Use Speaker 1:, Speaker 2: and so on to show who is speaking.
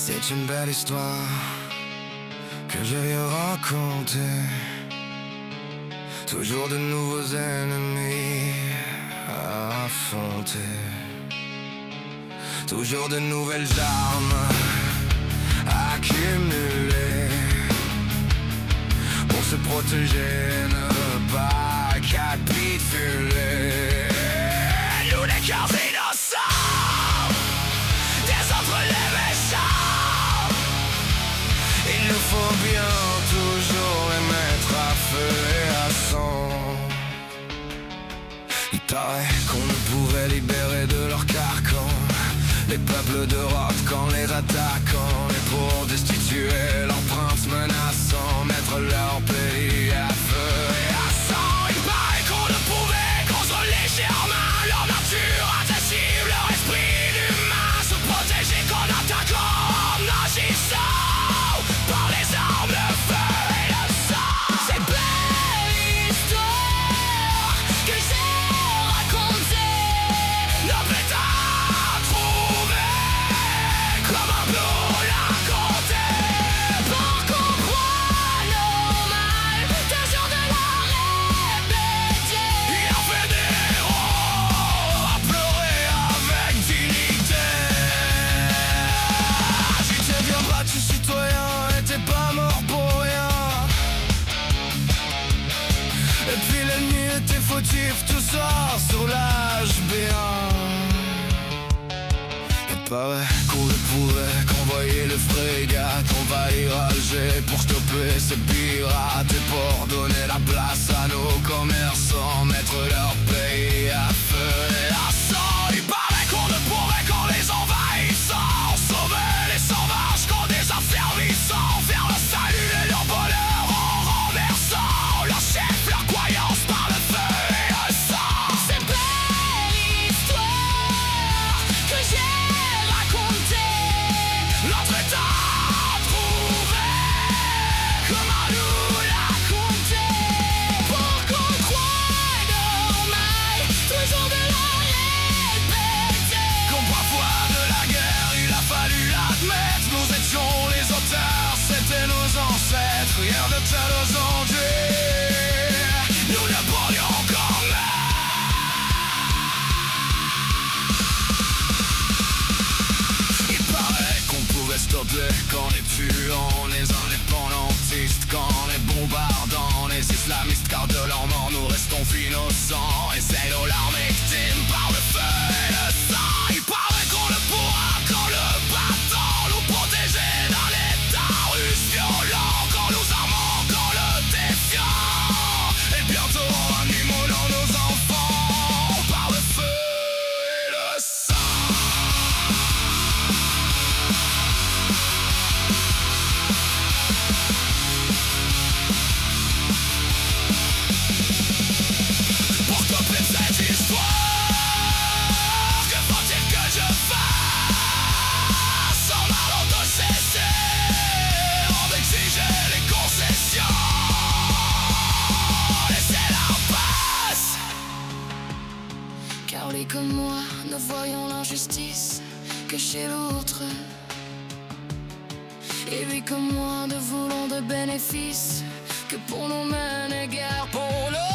Speaker 1: C'est une belle histoire que je viens raconter. Toujours de nouveaux ennemis à affronter. Toujours de nouvelles armes accumulées pour se protéger, ne pas capituler. Nous les cœurs innocents, des autres les méchants. Il nous faut bien toujours les mettre à feu et à sang. Il paraît qu'on ne pouvait libérer de leur carcan les peuples d'Europe qu'en les attaquant, et pour destituer leurs princes menaçants, mettre leur pays à feu et à sang. Il paraît qu'on ne pouvait contrôler Germain, leur nature indicible, leur esprit humain, se protéger qu'en attaquant, en agissant par les armes, le feu et le sang.
Speaker 2: C'est belle histoire que j'ai racontée.
Speaker 1: Notre état comment nous la compter
Speaker 2: Pour qu'on croit normal, toujours de la répéter.
Speaker 1: Il en fait des héros à pleurer avec dignité. Si t'es bien battu citoyen et t'es pas mort pour rien, et puis l'ennemi était fautif, tout ça sur l'âge bien. Il paraît qu'on le pourrait, qu'envoyer les frégates envahir Alger pour stopper ces pirates et pour donner la place à nos commerçants, mettre leur pays à feu et à sang. Il paraît qu'on ne pourrait qu'en les envahissant sauver les sauvages qu'en des asservissant, faire le salut et leur bonheur en renversant leur chef, leur croyance par le feu et le sang.
Speaker 2: C'est belle histoire que j'ai racontée.
Speaker 1: Notre état trouvé, comment nous la compter
Speaker 2: Pour qu'on croit normal, toujours de la répéter.
Speaker 1: Comme parfois de la guerre il a fallu l'admettre, nous étions les auteurs, c'étaient nos ancêtres, rien de tel aujourd'hui, nous le pourrions quand même. Il paraît qu'on pouvait stopper qu'en les tuant les indépendantistes, qu'en les bombardant les islamistes, car de leur mort nous restons innocents, et c'est nos larmes victimes par le feu et le sang. Il paraît qu'on le pourra qu'en le battant, nous protéger d'un état russe violent, qu'en nous armant, qu'en le défiant, et bientôt en immolant nos enfants par le feu et le sang. Pour stopper cette histoire, que faut-il que je fasse en allant de cesser, en exiger les concessions, laisser l'impasse.
Speaker 2: Car les comme moi, ne voyons l'injustice que chez l'autre. Et lui comme moi, ne voulons de bénéfices que pour nous-mêmes et guerre pour l'autre.